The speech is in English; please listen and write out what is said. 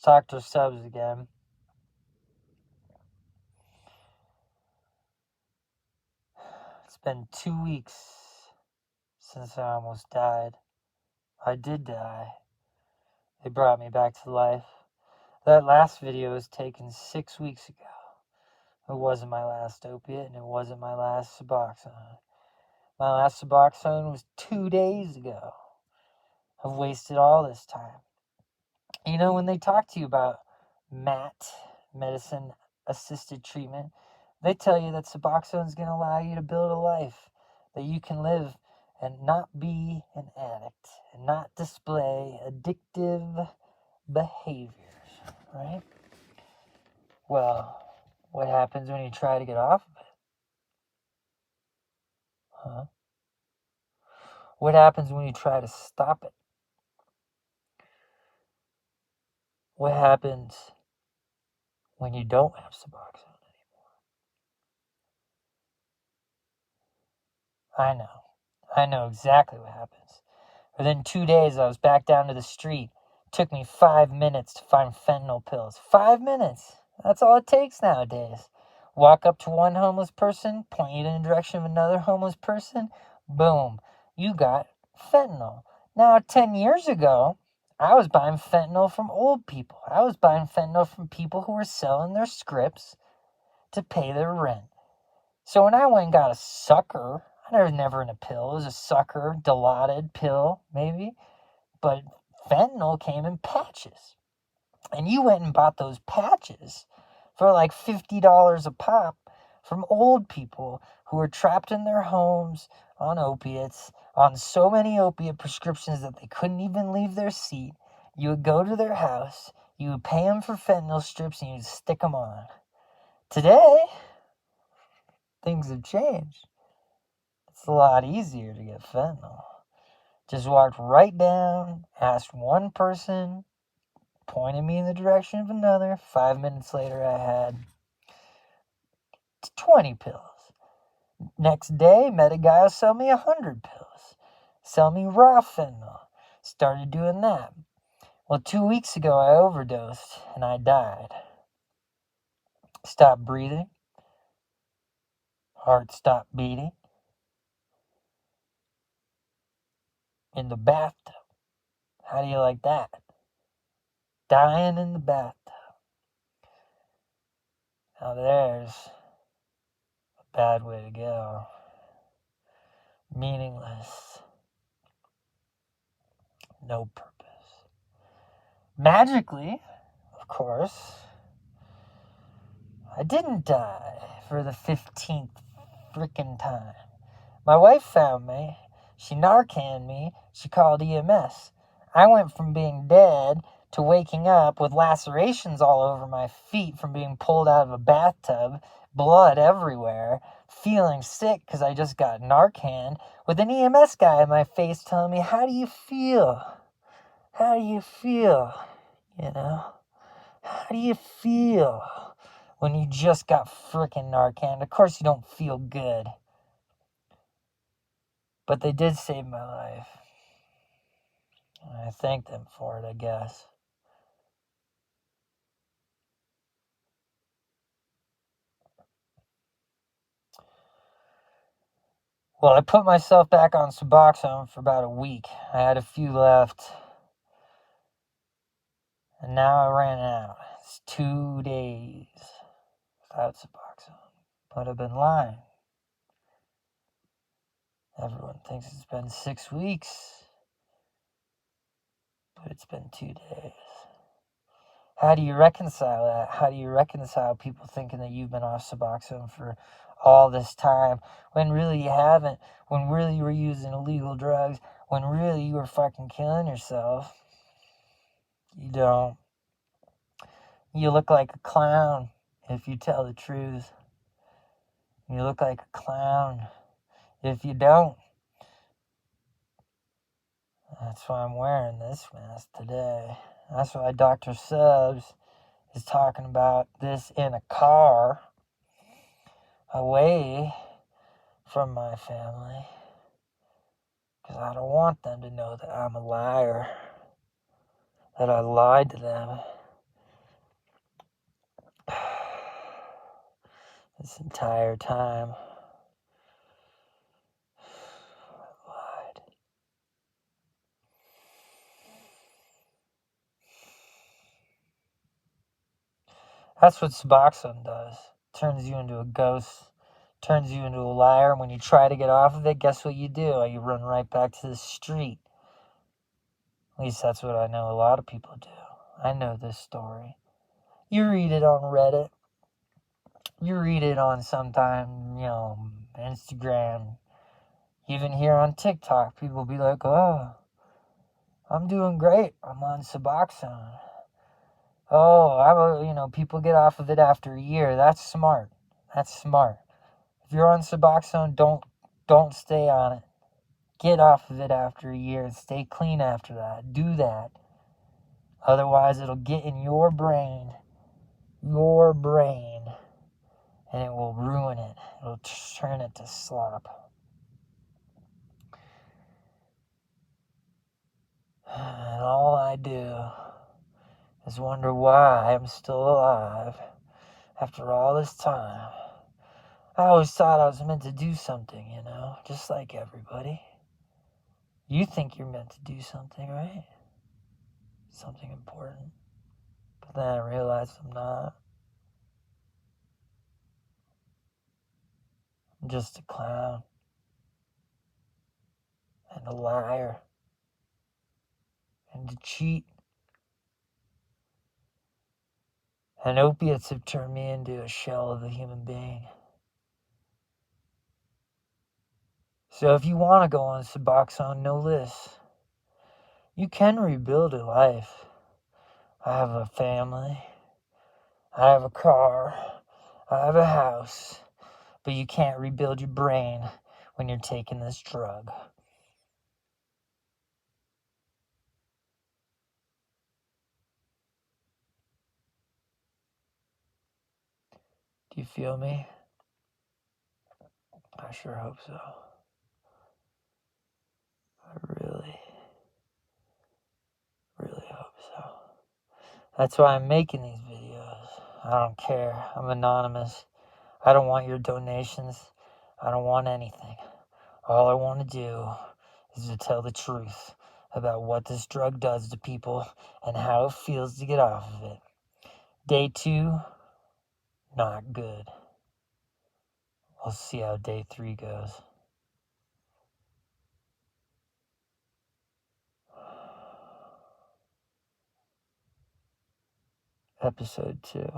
Dr. Subs again. It's been 2 weeks since I almost died. I did die. They brought me back to life. That last video was taken 6 weeks ago. It wasn't my last opiate, and it wasn't my last Suboxone. My last Suboxone was 2 days ago. I've wasted all this time. You know, when they talk to you about MAT, medicine-assisted treatment, they tell you that Suboxone is going to allow you to build a life, that you can live and not be an addict, and not display addictive behaviors, right? Well, what happens when you try to get off of it? Huh? What happens when you try to stop it? What happens when you don't have Suboxone anymore? I know exactly what happens. Within 2 days, I was back down to the street. It took me 5 minutes to find fentanyl pills. 5 minutes. That's all it takes nowadays. Walk up to one homeless person, point you in the direction of another homeless person. Boom. You got fentanyl. Now, 10 years ago, I was buying fentanyl from old people. I was buying fentanyl from people who were selling their scripts to pay their rent. So when I went and got a sucker, I was never in a pill. It was a sucker, Dilaudid pill, maybe. But fentanyl came in patches. And you went and bought those patches for like $50 a pop from old people who were trapped in their homes on opiates, on so many opiate prescriptions that they couldn't even leave their seat. You would go to their house, you would pay them for fentanyl strips, and you'd stick them on. Today, things have changed. It's a lot easier to get fentanyl. Just walked right down, asked one person, pointed me in the direction of another. 5 minutes later, I had 20 pills. Next day, met a guy who sell me 100 pills. Sell me raw fentanyl. Started doing that. Well, 2 weeks ago, I overdosed and I died. Stopped breathing. Heart stopped beating. In the bathtub. How do you like that? Dying in the bathtub. Now there's a bad way to go. Meaningless. No purpose. Magically, of course, I didn't die for the 15th frickin' time. My wife found me. She Narcaned me. She called EMS. I went from being dead to waking up with lacerations all over my feet from being pulled out of a bathtub, blood everywhere, feeling sick because I just got Narcan, with an EMS guy in my face telling me, "How do you feel? How do you feel? You know? How do you feel when you just got frickin' Narcan?" Of course you don't feel good. But they did save my life. And I thank them for it, I guess. Well, I put myself back on Suboxone for about a week. I had a few left. And now I ran out. It's 2 days without Suboxone. But I've been lying. Everyone thinks it's been 6 weeks. But it's been 2 days. How do you reconcile that? How do you reconcile people thinking that you've been off Suboxone for all this time when really you haven't, when really you were using illegal drugs, when really you were fucking killing yourself? You don't. You look like a clown if you tell the truth. You look like a clown if you don't. That's why I'm wearing this mask today. That's why Dr. Subs is talking about this in a car away from my family, because I don't want them to know that I'm a liar, that I lied to them, this entire time. I lied. That's what Suboxone does. Turns you into a ghost. Turns you into a liar. And when you try to get off of it, guess what you do? You run right back to the street. At least that's what I know a lot of people do. I know this story. You read it on Reddit. You read it on sometime, Instagram. Even here on TikTok, people be like, oh, I'm doing great. I'm on Suboxone. Oh, people get off of it after a year. That's smart. That's smart. If you're on Suboxone, don't stay on it. Get off of it after a year and stay clean after that. Do that. Otherwise, it'll get in your brain, and it will ruin it. It'll turn it to slop. And all I do is wonder why I'm still alive after all this time. I always thought I was meant to do something, just like everybody. You think you're meant to do something, right? Something important. But then I realized I'm not. I'm just a clown. And a liar. And a cheat. And opiates have turned me into a shell of a human being. So if you want to go on Suboxone, know this. You can rebuild a life. I have a family. I have a car. I have a house. But you can't rebuild your brain when you're taking this drug. Do you feel me? I sure hope so. I really, really hope so. That's why I'm making these videos. I don't care. I'm anonymous. I don't want your donations. I don't want anything. All I want to do is to tell the truth about what this drug does to people and how it feels to get off of it. Day 2, not good. We'll see how day 3 goes. Episode 2.